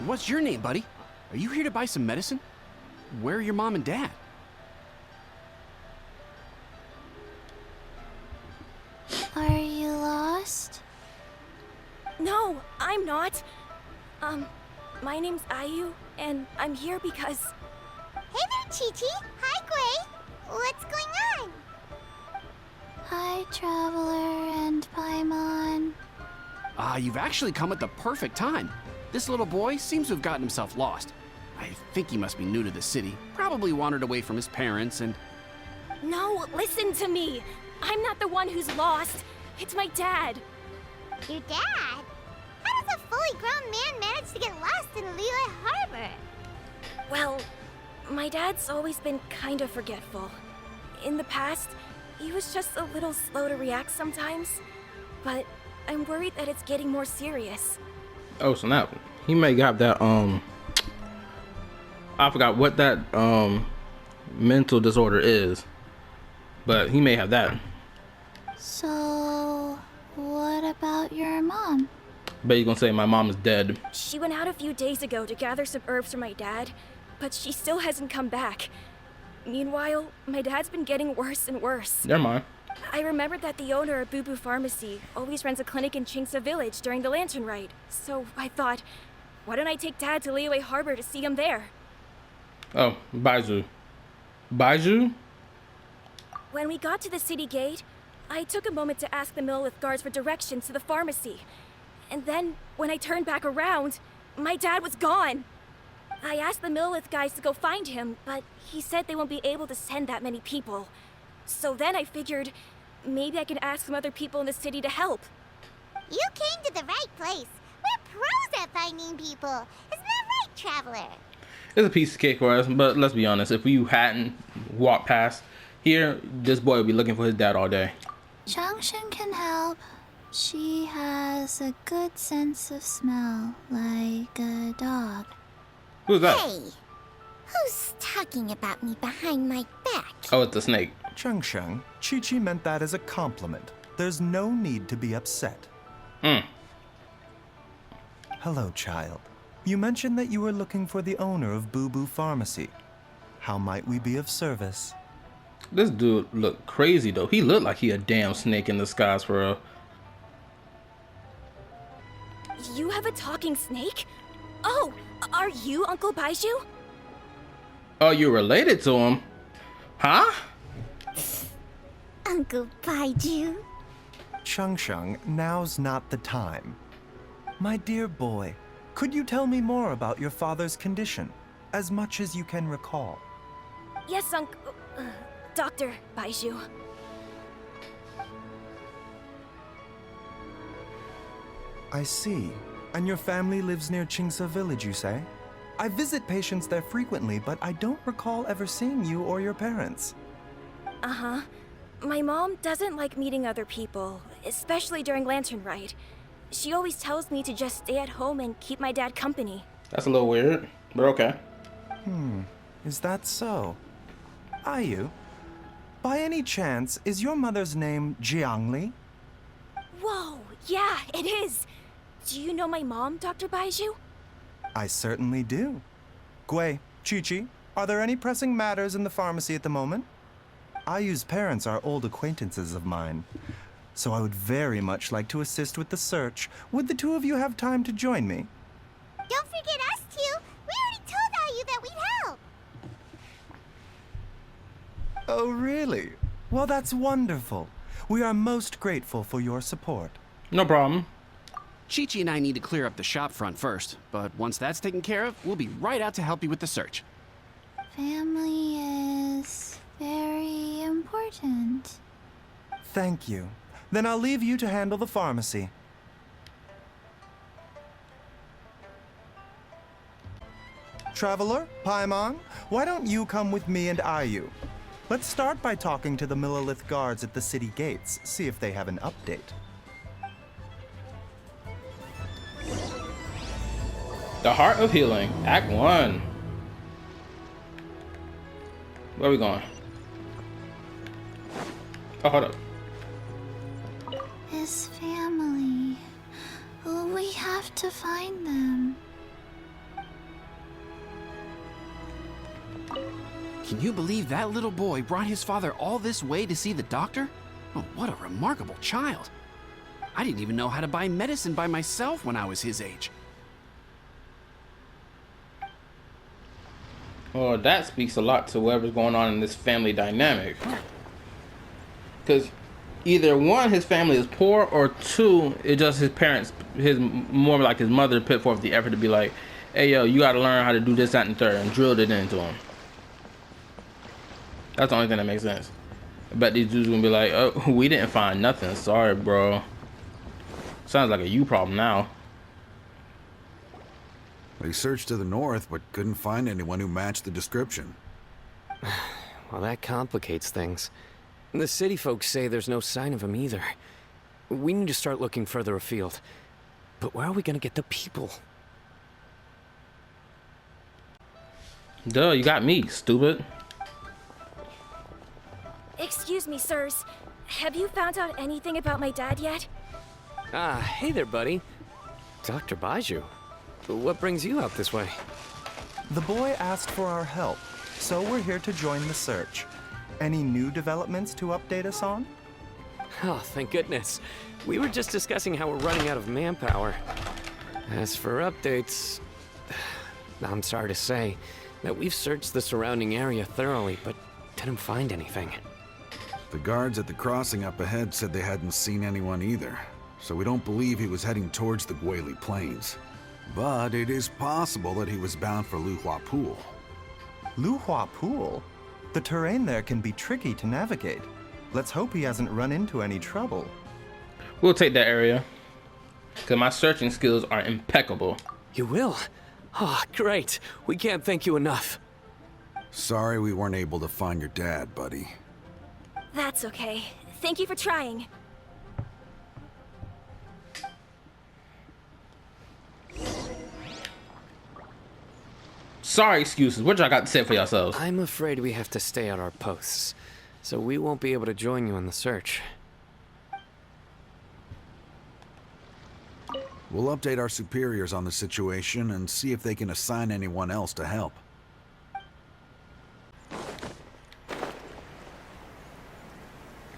What's your name, buddy? Are you here to buy some medicine? Where are your mom and dad? Are you lost? No, I'm not. My name's Ayu, and I'm here because... Hey there, Chi-Chi. Hi, Gui. What's going on? Hi, Traveler and Paimon. You've actually come at the perfect time. This little boy seems to have gotten himself lost. I think he must be new to the city. Probably wandered away from his parents and... No, listen to me. I'm not the one who's lost. It's my dad. Your dad? How does a fully grown man manage to get lost in Liyue Harbor? Well, my dad's always been kind of forgetful. In the past, he was just a little slow to react sometimes. But I'm worried that it's getting more serious. Oh, so now he may have that I forgot what that mental disorder is, but he may have that. So, what about your mom? Bet you're gonna say my mom is dead. She went out a few days ago to gather some herbs for my dad, but she still hasn't come back. Meanwhile, my dad's been getting worse and worse. Never mind. I remembered that the owner of Boo Boo Pharmacy always runs a clinic in Chingsa Village during the Lantern Rite. So I thought, why don't I take Dad to Liyue Harbor to see him there? Oh, Baizhu. Baizhu? When we got to the city gate, I took a moment to ask the Millith guards for directions to the pharmacy. And then, when I turned back around, my dad was gone. I asked the Millith guys to go find him, but he said they won't be able to send that many people. So then I figured, maybe I can ask some other people in the city to help. You came to the right place. We're pros at finding people. Isn't that right, Traveler? It's a piece of cake for us, but let's be honest, if you hadn't walked past here, this boy would be looking for his dad all day. Junction can help. She has a good sense of smell, like a dog. Who's that? Hey, who's talking about me behind my back? Oh, it's the snake. Chengsheng, Chi-Chi meant that as a compliment. There's no need to be upset. Hello, child. You mentioned that you were looking for the owner of Boo Boo Pharmacy. How might we be of service? This dude looked crazy though. He looked like he a damn snake in disguise for real. You have a talking snake? Oh, are you Uncle Baizhu? Oh, you're related to him? Huh? Uncle Baizhu. Chengsheng, now's not the time. My dear boy, could you tell me more about your father's condition, as much as you can recall? Yes, Dr. Baizhu. I see. And your family lives near Chingsa Village, you say? I visit patients there frequently, but I don't recall ever seeing you or your parents. Uh-huh. My mom doesn't like meeting other people, especially during Lantern Rite. She always tells me to just stay at home and keep my dad company. That's a little weird, but okay. Is that so? Ayu, by any chance, is your mother's name Jiangli? Whoa, yeah, it is. Do you know my mom, Dr. Baizhu? I certainly do. Gui, Chi-Chi, are there any pressing matters in the pharmacy at the moment? Ayu's parents are old acquaintances of mine, so I would very much like to assist with the search. Would the two of you have time to join me? Don't forget us two. We already told Ayu that we'd help. Oh, really? Well, that's wonderful. We are most grateful for your support. No problem. Chi-Chi and I need to clear up the shop front first, but once that's taken care of, we'll be right out to help you with the search. Family is very important. Thank you. Then I'll leave you to handle the pharmacy. Traveler, Paimon, why don't you come with me and Ayu? Let's start by talking to the Millith guards at the city gates, see if they have an update. The Heart of Healing, Act 1. Where are we going? Oh, hold up. His family. We have to find them. Can you believe that little boy brought his father all this way to see the doctor? Oh, what a remarkable child. I didn't even know how to buy medicine by myself when I was his age. Well, that speaks a lot to whatever's going on in this family dynamic. Because either one, his family is poor, or two, it's just his parents, more like his mother put forth the effort to be like, hey, yo, you got to learn how to do this, that, and third, and drilled it into him. That's the only thing that makes sense. I bet these dudes gonna be like, oh, we didn't find nothing. Sorry, bro. Sounds like a you problem now. They searched to the north, but couldn't find anyone who matched the description. Well, that complicates things. The city folks say there's no sign of him either. We need to start looking further afield. But where are we gonna get the people? Duh, you got me, stupid. Excuse me, sirs. Have you found out anything about my dad yet? Ah, hey there, buddy. Dr. Baizhu. What brings you out this way? The boy asked for our help, so we're here to join the search. Any new developments to update us on? Oh, thank goodness. We were just discussing how we're running out of manpower. As for updates, I'm sorry to say that we've searched the surrounding area thoroughly, but didn't find anything. The guards at the crossing up ahead said they hadn't seen anyone either, so we don't believe he was heading towards the Guili Plains. But it is possible that he was bound for Luhua Pool. Luhua Pool? The terrain there can be tricky to navigate. Let's hope he hasn't run into any trouble. We'll take that area, because my searching skills are impeccable. You will? Oh, great. We can't thank you enough. Sorry we weren't able to find your dad, buddy. That's okay. Thank you for trying. Sorry excuses. What y'all got to say for yourselves? I'm afraid we have to stay at our posts, so we won't be able to join you in the search. We'll update our superiors on the situation and see if they can assign anyone else to help.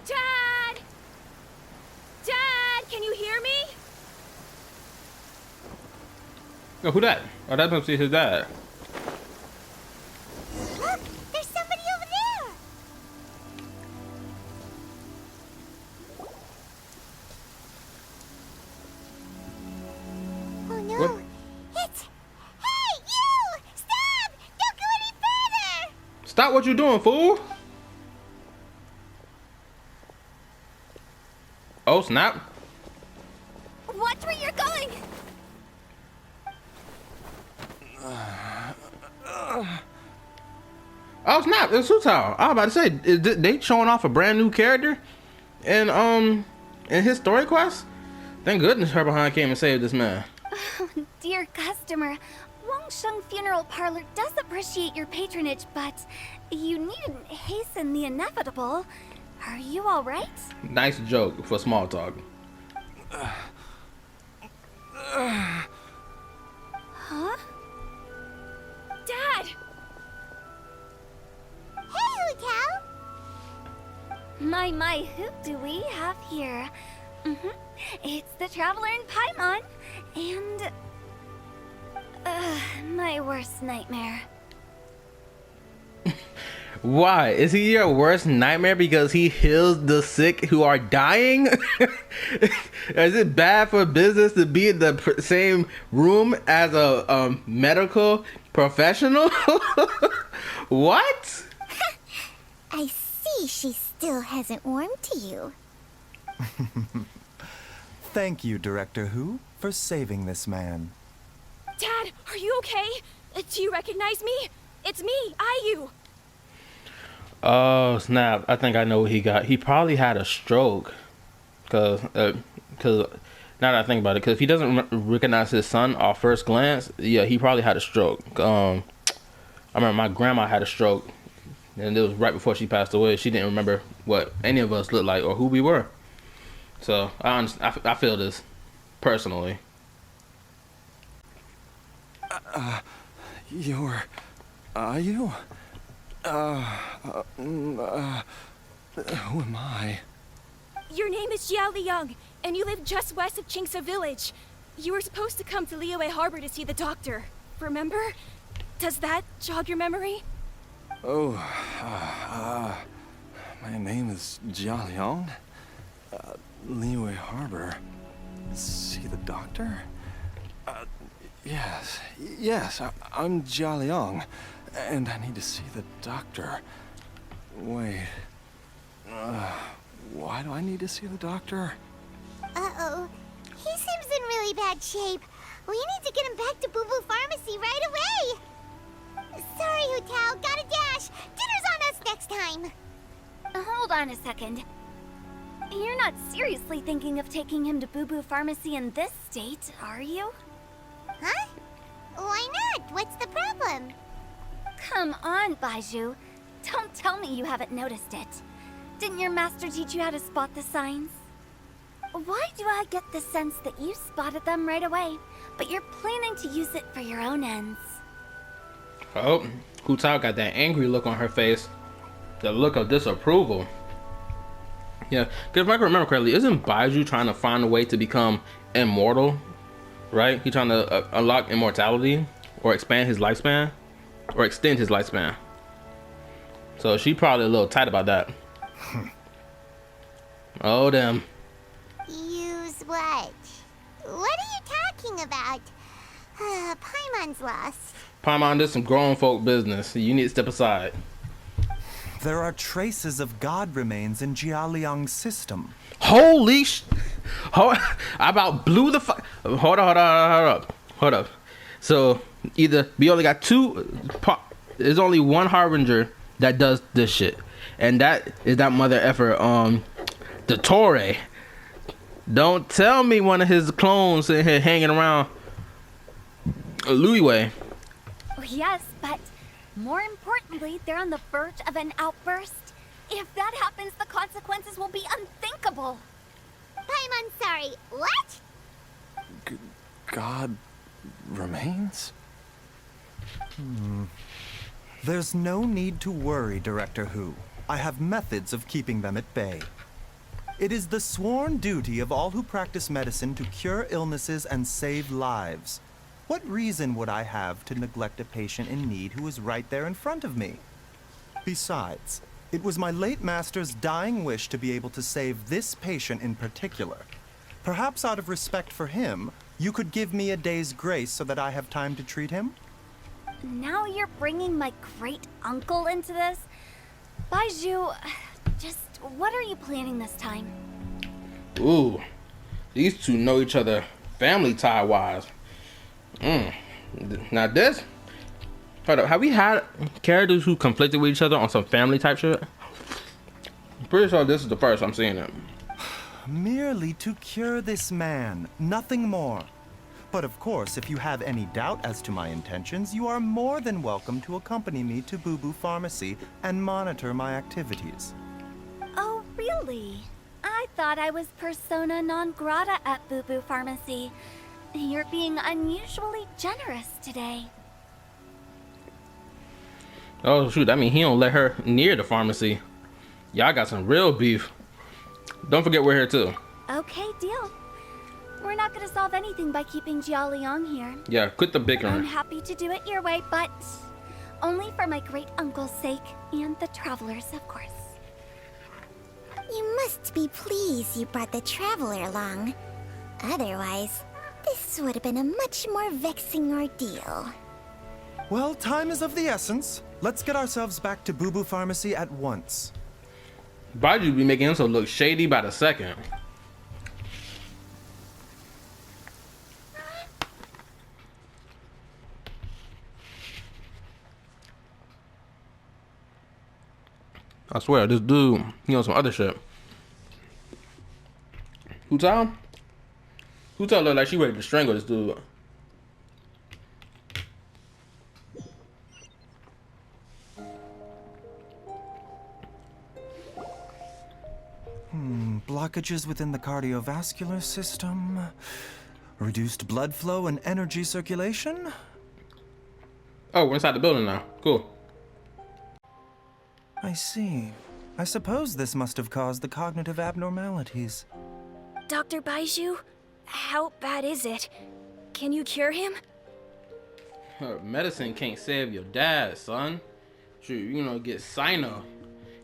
Dad! Dad, can you hear me? Yo, who that? Oh, that must be his dad. Look! There's somebody over there! Oh no! What? It's... Hey, you! Stop! Don't go any further! Stop what you doing, fool! Oh, snap. Watch where you're going! Oh, snap. It's Sutao. I was about to say, they showing off a brand new character in his story quest? Thank goodness her behind came and saved this man. Oh, dear customer, Wangsheng Funeral Parlor does appreciate your patronage, but you needn't hasten the inevitable. Are you all right? Nice joke for small talk. Huh? Dad! Hey, Hutao! My, who do we have here? It's the Traveler in Paimon, and... my worst nightmare. Why? Is he your worst nightmare because he heals the sick who are dying? Is it bad for business to be in the same room as a medical professional? What? I see she still hasn't warmed to you. Thank you, Director Who, for saving this man. Dad, are you okay? Do you recognize me? It's me, Ayu. Oh, snap. I think I know what he got. He probably had a stroke. Cause now that I think about it, because if he doesn't recognize his son off first glance, yeah, he probably had a stroke. I remember my grandma had a stroke, and it was right before she passed away. She didn't remember what any of us looked like or who we were. So I feel this personally. Are you? Who am I? Your name is Jia Liang, and you live just west of Qingse village. You were supposed to come to Liyue Harbor to see the doctor. Remember? Does that jog your memory? Oh, my name is Jia Liang. Liyue Harbor. See the doctor? Yes, I'm Jia Liang, and I need to see the doctor. Wait, why do I need to see the doctor? Uh-oh. He seems in really bad shape. We need to get him back to Boo Boo Pharmacy right away. Sorry, Hu Tao. Gotta dash. Dinner's on us next time. Hold on a second. You're not seriously thinking of taking him to Boo Boo Pharmacy in this state, are you? Huh? Why not? What's the problem? Come on, Baizhu. Don't tell me you haven't noticed it. Didn't your master teach you how to spot the signs? Why do I get the sense that you spotted them right away, but you're planning to use it for your own ends? Oh, Hu Tao got that angry look on her face. The look of disapproval. Yeah, because if I can remember correctly, isn't Baizhu trying to find a way to become immortal? Right? He's trying to unlock immortality or expand his lifespan or extend his lifespan. So she probably a little tight about that. Oh, damn. Use what? What are you talking about? Paimon's lost. Paimon, this is some grown folk business. You need to step aside. There are traces of God remains in Jia Liang's system. Holy sh... I about blew the fuck... Hold up. So, either... We only got there's only one harbinger that does this shit. And that is that mother effer, the Torre. Don't tell me one of his clones sitting here hanging around Liyue. Oh, yes, but more importantly, they're on the verge of an outburst. If that happens, the consequences will be unthinkable. Paimon, sorry. What? God remains? There's no need to worry, Director Hu. I have methods of keeping them at bay. It is the sworn duty of all who practice medicine to cure illnesses and save lives. What reason would I have to neglect a patient in need who is right there in front of me? Besides, it was my late master's dying wish to be able to save this patient in particular. Perhaps out of respect for him, you could give me a day's grace so that I have time to treat him? Now you're bringing my great-uncle into this? Baizhu, just what are you planning this time? Ooh, these two know each other family tie-wise. Now this... Hold up, have we had characters who conflicted with each other on some family type shit? I'm pretty sure this is the first I'm seeing it. Merely to cure this man, nothing more. But of course, if you have any doubt as to my intentions, you are more than welcome to accompany me to Boo Boo Pharmacy and monitor my activities. Oh, really? I thought I was persona non grata at Boo Boo Pharmacy. You're being unusually generous today. Oh shoot, that means he don't let her near the pharmacy. Y'all got some real beef. Don't forget we're here too. Okay, deal. We're not gonna solve anything by keeping Jia Liang here. Yeah, quit the I'm bickering. happy to do it your way, but only for my great-uncle's sake and the travelers, of course. You must be pleased you brought the traveler along. Otherwise, this would have been a much more vexing ordeal. Well, time is of the essence. Let's get ourselves back to Boo Boo Pharmacy at once. Baizhu be making himself look shady by the second. I swear, this dude, he on some other shit. Hu Tao? Hu Tao look like she ready to strangle this dude. Blockages within the cardiovascular system, reduced blood flow and energy circulation. Oh, we're inside the building now. Cool. I see. I suppose this must have caused the cognitive abnormalities. Dr. Baizhu, how bad is it? Can you cure him? Medicine can't save your dad, son. Shoot, get Sino.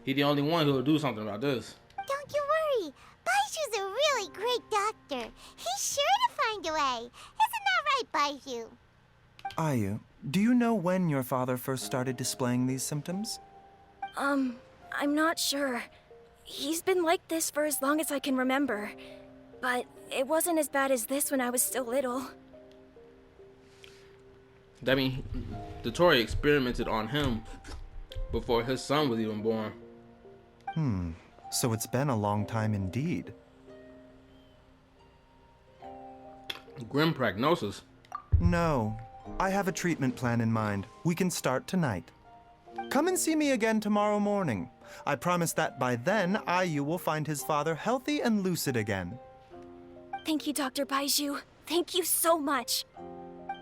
He the only one who'll do something about this. Don't you worry. Baizhu's a really great doctor. He's sure to find a way. Isn't that right, Baizhu? Ayu, do you know when your father first started displaying these symptoms? I'm not sure. He's been like this for as long as I can remember. But it wasn't as bad as this when I was still little. That means the Tory experimented on him before his son was even born. So it's been a long time indeed. Grim prognosis. No, I have a treatment plan in mind. We can start tonight. Come and see me again tomorrow morning. I promise that by then, Ayu will find his father healthy and lucid again. Thank you, Dr. Baizhu. Thank you so much.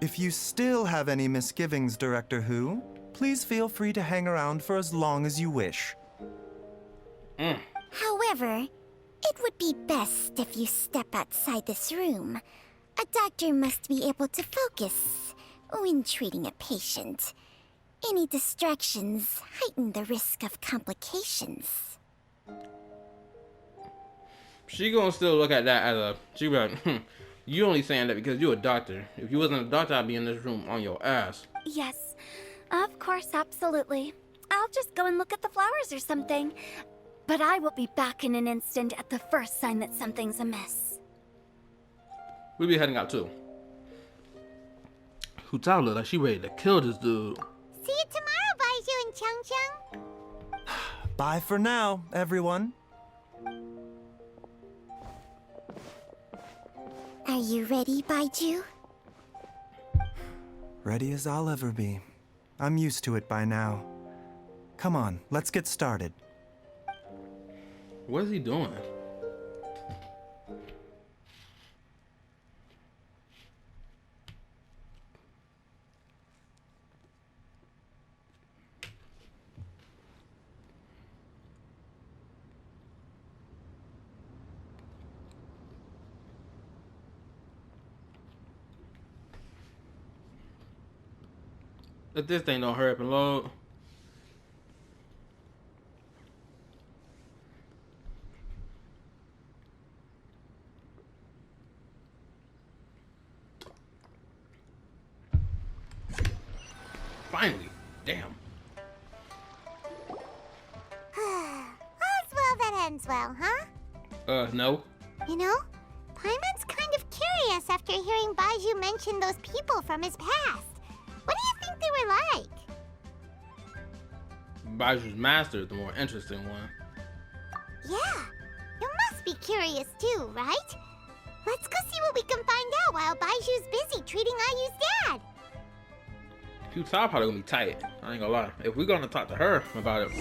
If you still have any misgivings, Director Hu, please feel free to hang around for as long as you wish. However, it would be best if you step outside this room. A doctor must be able to focus when treating a patient. Any distractions heighten the risk of complications. She gonna still look at that as a, she be like, you only saying that because you're a doctor. If you wasn't a doctor, I'd be in this room on your ass. Yes, of course, absolutely. I'll just go and look at the flowers or something. But I will be back in an instant at the first sign that something's amiss. We'll be heading out too. Hu Tao look like she ready to kill this dude. See you tomorrow, Baizhu and Chung. Bye for now, everyone. Are you ready, Baizhu? Ready as I'll ever be. I'm used to it by now. Come on, let's get started. What is he doing? Let this thing don't hurry up and load. Finally. Damn. All's well that ends well, huh? No. You know, Paimon's kind of curious after hearing Baizhu mention those people from his past. What do you think they were like? Baizhu's master is the more interesting one. Yeah, you must be curious too, right? Let's go see what we can find out while Baizhu's busy treating Ayu's dad. Hu Tao probably gonna be tight. I ain't gonna lie. If we're gonna talk to her about it,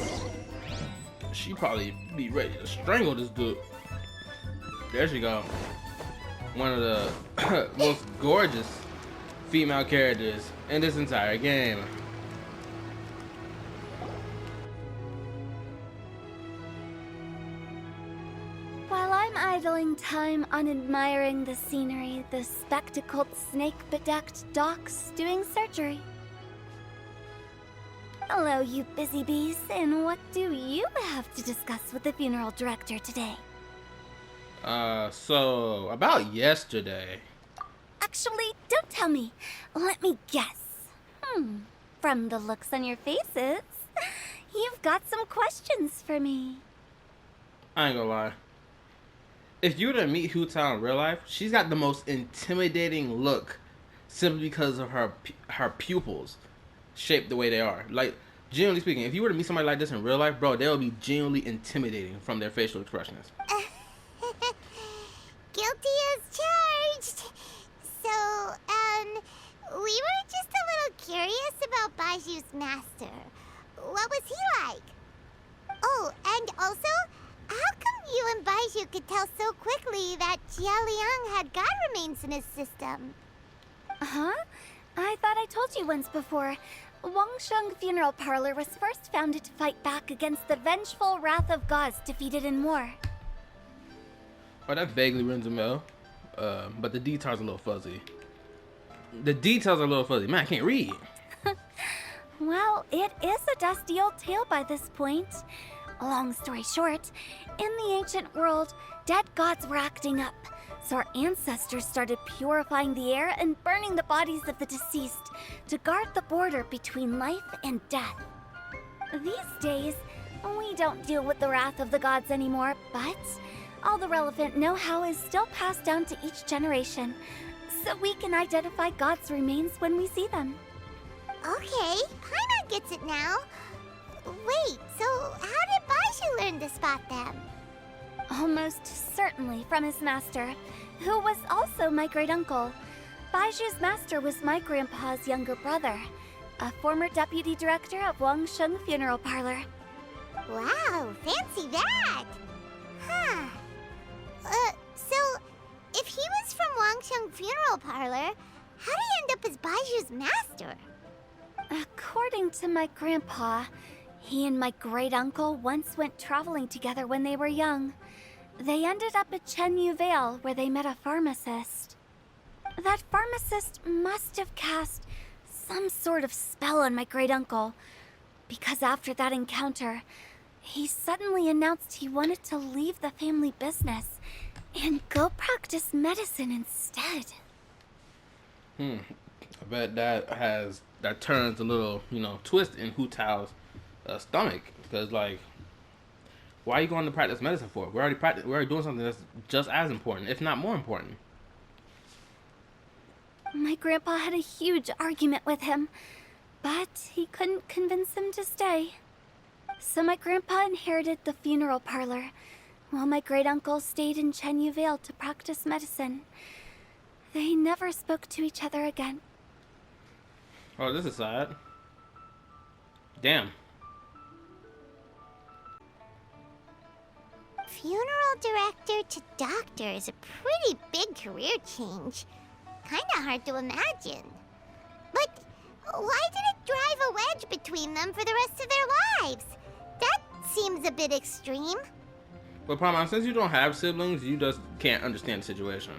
she probably be ready to strangle this dude. There she go. One of the most gorgeous female characters in this entire game. While I'm idling time on admiring the scenery, the spectacled snake-bedecked docs doing surgery. Hello, you busy bees, and what do you have to discuss with the funeral director today? So about yesterday. Actually, don't tell me. Let me guess. From the looks on your faces, you've got some questions for me. I ain't gonna lie. If you were to meet Hu Tao in real life, she's got the most intimidating look, simply because of her pupils shaped the way they are. Like, generally speaking, if you were to meet somebody like this in real life, bro, they'll be genuinely intimidating from their facial expressions. Guilty as charged. So, we were just a little curious about Baizhu's master. What was he like? Oh, and also, how come you and Baizhu could tell so quickly that Jia Liang had god remains in his system? Huh? I thought I told you once before. Wangsheng Funeral Parlor was first founded to fight back against the vengeful wrath of gods defeated in war. Oh, that vaguely rings a bell. But the details are a little fuzzy. Man, I can't read. Well, it is a dusty old tale by this point. Long story short, in the ancient world, dead gods were acting up, so our ancestors started purifying the air and burning the bodies of the deceased to guard the border between life and death. These days, we don't deal with the wrath of the gods anymore, but all the relevant know-how is still passed down to each generation, so we can identify gods' remains when we see them. Okay, Paimon gets it now. Wait, so how did Baizhu learn to spot them? Almost certainly from his master, who was also my great-uncle. Baizhu's master was my grandpa's younger brother, a former deputy director of Wangsheng Funeral Parlor. Wow, fancy that! Huh. So, if he was from Wangsheng Funeral Parlor, how did he end up as Baizhu's master? According to my grandpa, he and my great-uncle once went traveling together when they were young. They ended up at Chenyu Vale, where they met a pharmacist. That pharmacist must have cast some sort of spell on my great-uncle, because after that encounter, he suddenly announced he wanted to leave the family business and go practice medicine instead. I bet that turns a little, twist in Hu Tao's stomach, because like, why are you going to practice medicine for? We're already doing something that's just as important, if not more important. My grandpa had a huge argument with him, but he couldn't convince him to stay. So my grandpa inherited the funeral parlor, while my great-uncle stayed in Chenyu Vale to practice medicine. They never spoke to each other again. Oh, this is sad. Damn. Funeral director to doctor is a pretty big career change. Kinda hard to imagine. But why did it drive a wedge between them for the rest of their lives? That seems a bit extreme. But Paimon, since you don't have siblings, you just can't understand the situation.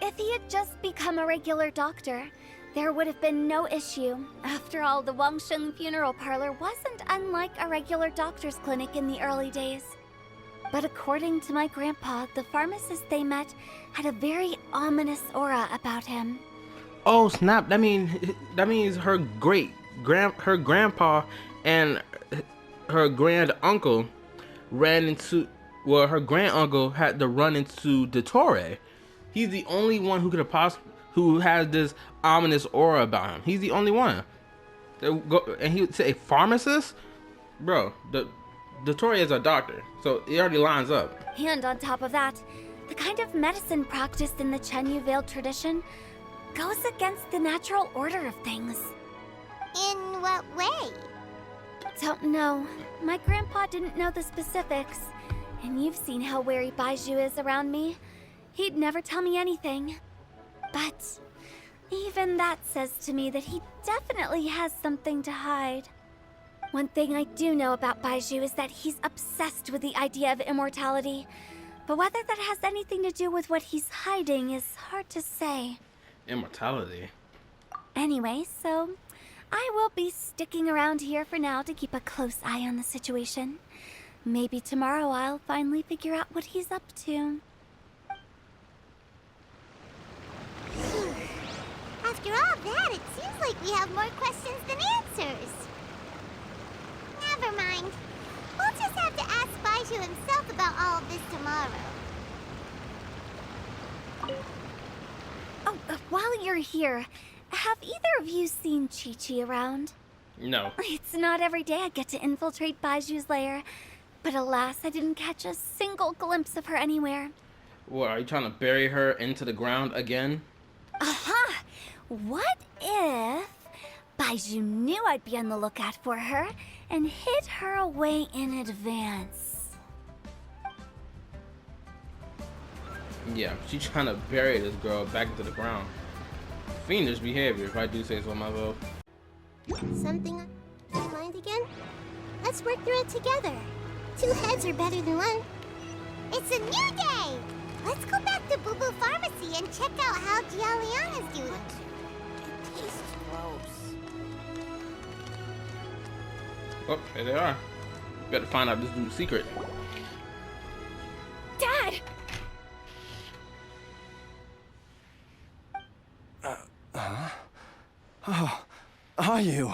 If he had just become a regular doctor, there would have been no issue. After all, the Wangsheng Funeral Parlor wasn't unlike a regular doctor's clinic in the early days. But according to my grandpa, the pharmacist they met had a very ominous aura about him. Oh snap! That means her grandpa and her grand uncle ran into. Well, her grand uncle had to run into Dottore. He's the only one who has this ominous aura about him. He's the only one. And he would say a pharmacist, bro. Dottore is a doctor, so it already lines up. And on top of that, the kind of medicine practiced in the Chenyu Vale tradition goes against the natural order of things. In what way? Don't know. My grandpa didn't know the specifics, and you've seen how wary Baizhu is around me. He'd never tell me anything. But even that says to me that he definitely has something to hide. One thing I do know about Baizhu is that he's obsessed with the idea of immortality. But whether that has anything to do with what he's hiding is hard to say. Immortality? Anyway, so I will be sticking around here for now to keep a close eye on the situation. Maybe tomorrow I'll finally figure out what he's up to. After all that, it seems like we have more questions than answers. Never mind. We'll just have to ask Baizhu himself about all of this tomorrow. Oh, while you're here, have either of you seen Chi-Chi around? No. It's not every day I get to infiltrate Baizhu's lair, but alas, I didn't catch a single glimpse of her anywhere. What, are you trying to bury her into the ground again? Aha! What if Baizhu knew I'd be on the lookout for her and hid her away in advance? Yeah, she's trying to bury this girl back into the ground. Fiendish behavior, if I do say so myself. Something on your mind again? Let's work through it together. 2 heads are better than 1. It's a new day! Let's go back to Boo Boo Pharmacy and check out how Jialian is doing. It tastes gross. Oh, here they are. Better find out this dude's secret. Dad! Are you?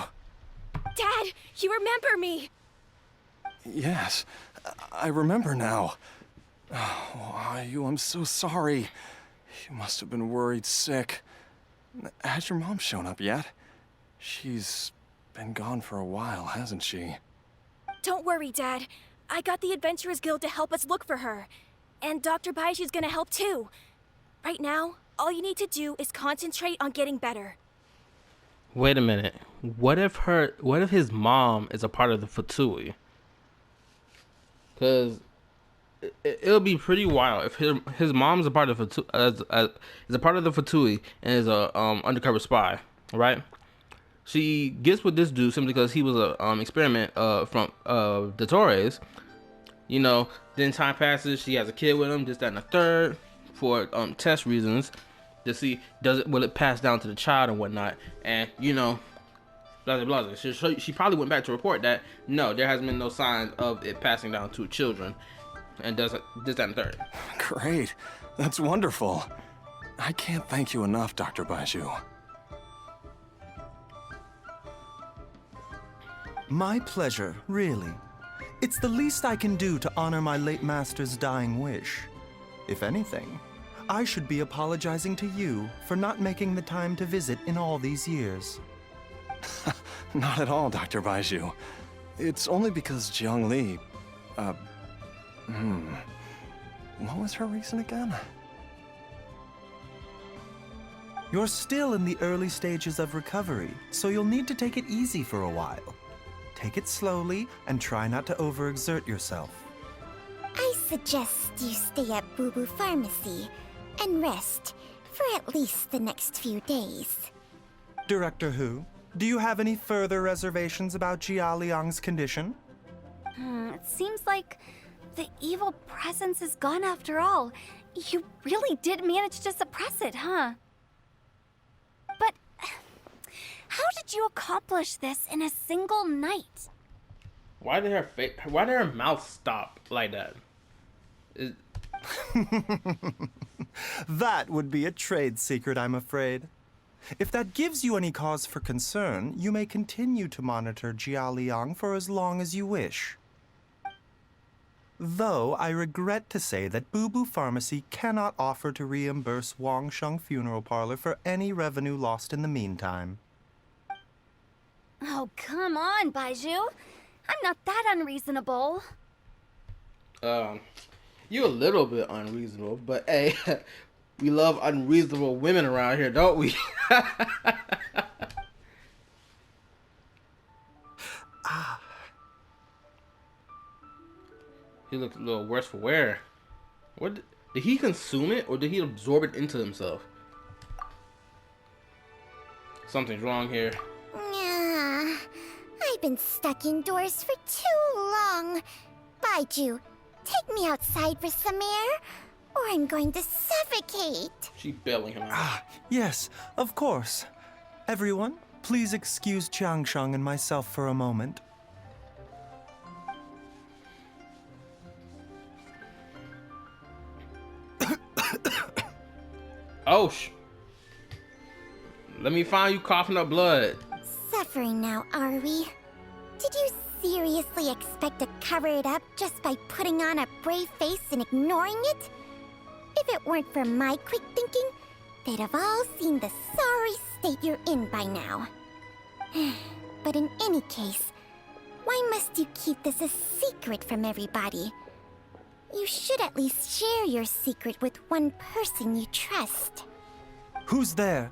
Dad, you remember me! Yes, I remember now. Oh, are you? I'm so sorry. You must have been worried sick. Has your mom shown up yet? She's been gone for a while, hasn't she? Don't worry, Dad. I got the Adventurers Guild to help us look for her. And Dr. Baizhu's gonna help too. Right now, all you need to do is concentrate on getting better. Wait a minute. What if his mom is a part of the Fatui? Because it'll be pretty wild if his mom's a part of the Fatui, is a part of the Fatui and is a undercover spy, right? She gets with this dude simply because he was a experiment from the Torres. You know, then time passes, she has a kid with him, this, that, and the third, for test reasons, to see will it pass down to the child and whatnot, and you know, blah blah blah. She probably went back to report that no, there has been no signs of it passing down to children, and does this, that, and the third. Great. That's wonderful. I can't thank you enough, Dr. Baizhu. My pleasure, really. It's the least I can do to honor my late master's dying wish. If anything, I should be apologizing to you for not making the time to visit in all these years. Not at all, Dr. Baizhu. It's only because Jiang Li... What was her reason again? You're still in the early stages of recovery, so you'll need to take it easy for a while. Take it slowly and try not to overexert yourself. I suggest you stay at Boo Boo Pharmacy and rest for at least the next few days. Director Hu, do you have any further reservations about Jia Liang's condition? It seems like the evil presence is gone after all. You really did manage to suppress it, huh? But how did you accomplish this in a single night? Why did her mouth stop like that? That would be a trade secret, I'm afraid. If that gives you any cause for concern, you may continue to monitor Jia Liang for as long as you wish. Though I regret to say that Boo Boo Pharmacy cannot offer to reimburse Wang Sheng Funeral Parlor for any revenue lost in the meantime. Oh, come on, Baizhu. I'm not that unreasonable. You're a little bit unreasonable, but hey, we love unreasonable women around here, don't we? He looked a little worse for wear. What did he consume it, or did he absorb it into himself? Something's wrong here. Yeah, I've been stuck indoors for too long. Baizhu, take me outside for some air, or I'm going to suffocate. She bailing him out. Yes, of course. Everyone, please excuse Chiangsheng and myself for a moment. Oh, let me find you coughing up blood. Suffering now, are we? Did you seriously expect to cover it up just by putting on a brave face and ignoring it? If it weren't for my quick thinking, they'd have all seen the sorry state you're in by now. But in any case, why must you keep this a secret from everybody? You should at least share your secret with one person you trust. Who's there?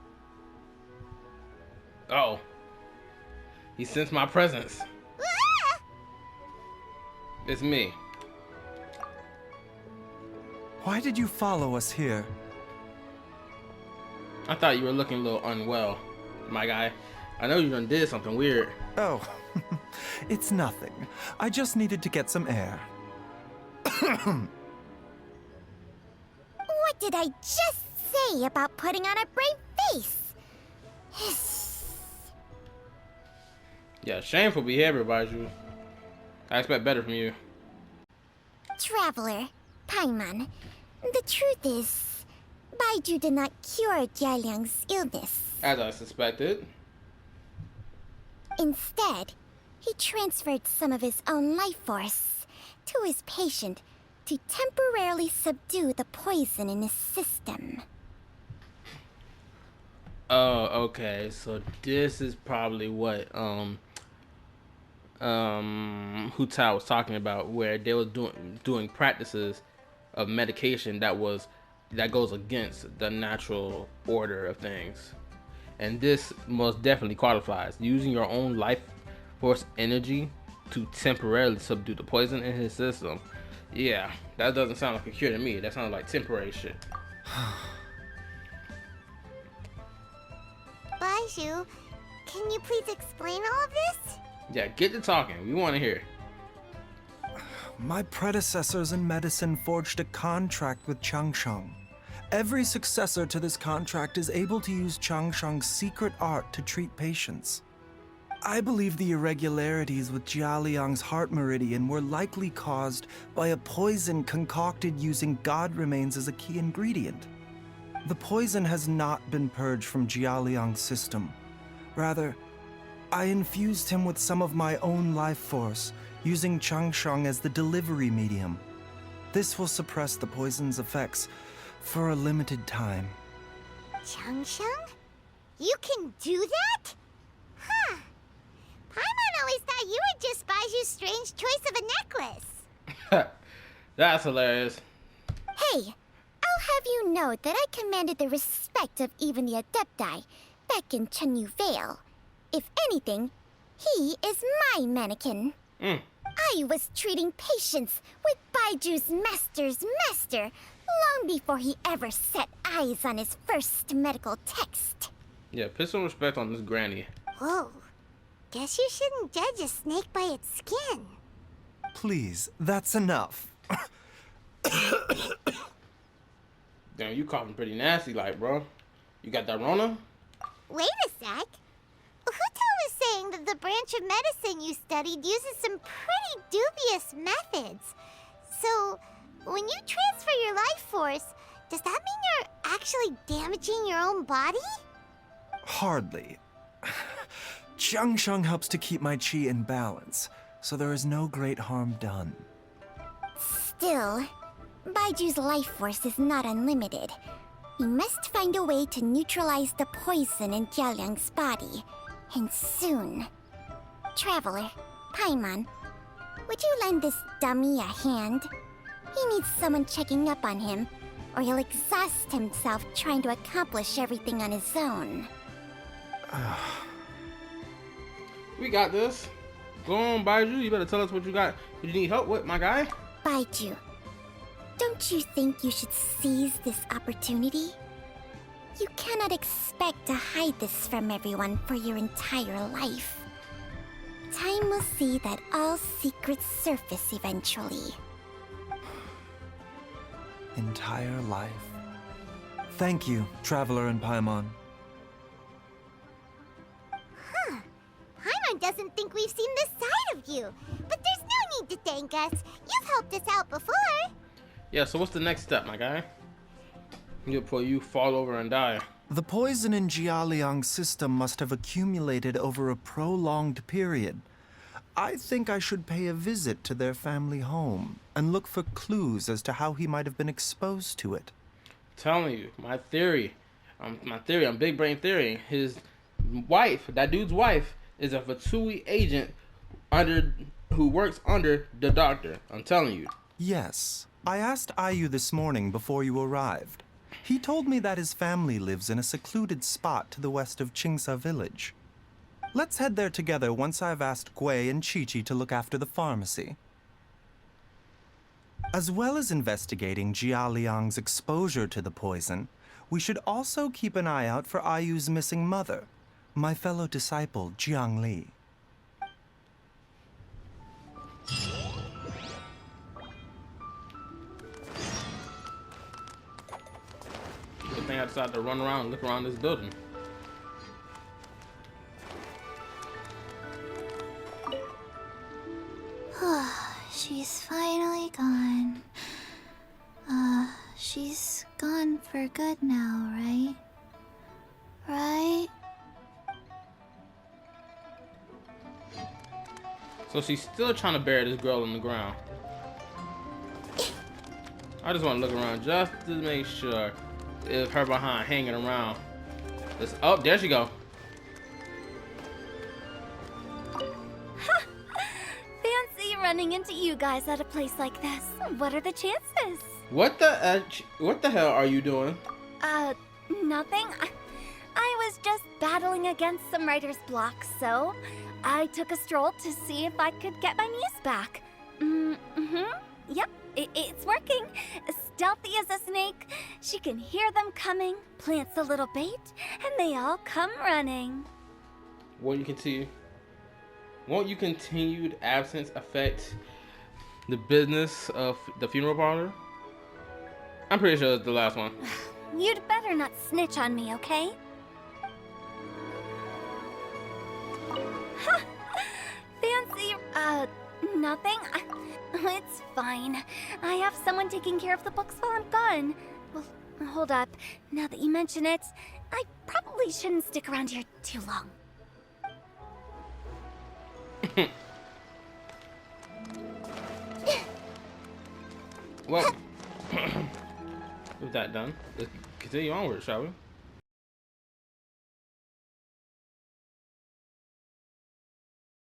Oh. He sensed my presence. Ah! It's me. Why did you follow us here? I thought you were looking a little unwell, my guy. I know you done did something weird. Oh, it's nothing. I just needed to get some air. What did I just say about putting on a brave face? Yeah, shameful behavior, Baizhu. I expect better from you. Traveler, Paimon, the truth is, Baizhu did not cure Jialiang's illness. As I suspected. Instead, he transferred some of his own life force to his patient to temporarily subdue the poison in his system. Oh, okay. So this is probably what Hu Tao was talking about, where they were doing practices of medication that goes against the natural order of things. And this most definitely qualifies. Using your own life force energy to temporarily subdue the poison in his system. Yeah, that doesn't sound like a cure to me. That sounds like temporary shit. Baizhu, can you please explain all of this? Yeah, get to talking. We want to hear. My predecessors in medicine forged a contract with Changsheng. Every successor to this contract is able to use Changsheng's secret art to treat patients. I believe the irregularities with Jialiang's heart meridian were likely caused by a poison concocted using god remains as a key ingredient. The poison has not been purged from Jialiang's system. Rather, I infused him with some of my own life force, using Changsheng as the delivery medium. This will suppress the poison's effects for a limited time. Changsheng? You can do that? Huh. Paimon always thought you were just Baizhu's strange choice of a necklace. That's hilarious. Hey, I'll have you know that I commanded the respect of even the Adepti back in Chenyu Vale. If anything, he is my mannequin. I was treating patients with Baiju's master's master long before he ever set eyes on his first medical text. Yeah, put some respect on this granny. Whoa. Guess you shouldn't judge a snake by its skin. Please, that's enough. Damn, you coughing pretty nasty like, bro. You got that Rona? Wait a sec. Huto was saying that the branch of medicine you studied uses some pretty dubious methods. So, when you transfer your life force, does that mean you're actually damaging your own body? Hardly. Changsheng helps to keep my chi in balance, so there is no great harm done. Still, Baiju's life force is not unlimited. We must find a way to neutralize the poison in Jialiang's body, and soon. Traveler, Paimon, would you lend this dummy a hand? He needs someone checking up on him, or he'll exhaust himself trying to accomplish everything on his own. We got this. Go on, Baizhu. You better tell us what you got. What you need help with, my guy? Baizhu, don't you think you should seize this opportunity? You cannot expect to hide this from everyone for your entire life. Time will see that all secrets surface eventually. Entire life. Thank you, Traveler and Paimon. Paimon doesn't think we've seen this side of you, but there's no need to thank us. You've helped us out before. Yeah, so what's the next step, my guy? Before you fall over and die. The poison in Jialiang's system must have accumulated over a prolonged period. I think I should pay a visit to their family home and look for clues as to how he might have been exposed to it. Telling you, my theory on Big Brain Theory, his wife, that dude's wife, is a Fatui agent who works under the doctor. I'm telling you. Yes, I asked Ayu this morning before you arrived. He told me that his family lives in a secluded spot to the west of Qingsa village. Let's head there together once I've asked Gui and Chi-Chi to look after the pharmacy. As well as investigating Jialiang's exposure to the poison, we should also keep an eye out for Ayu's missing mother. my fellow disciple, Jiang Li. Good thing I decided to run around and look around this building. She's finally gone. She's gone for good now, right? Right? So she's still trying to bury this girl in the ground. I just want to look around just to make sure if her behind hanging around. Oh, there she go. Fancy running into you guys at a place like this. What are the chances? What the hell are you doing? Nothing. I was just battling against some writer's block, so I took a stroll to see if I could get my muse back. Yep, it's working. Stealthy as a snake, she can hear them coming, plants a little bait, and they all come running. Won't you continued absence affect the business of the funeral parlor? I'm pretty sure it's the last one. You'd better not snitch on me, okay? Fancy, nothing. It's fine. I have someone taking care of the books while I'm gone. Well, hold up. Now that you mention it, I probably shouldn't stick around here too long. Well, with that done, let's continue onward, shall we?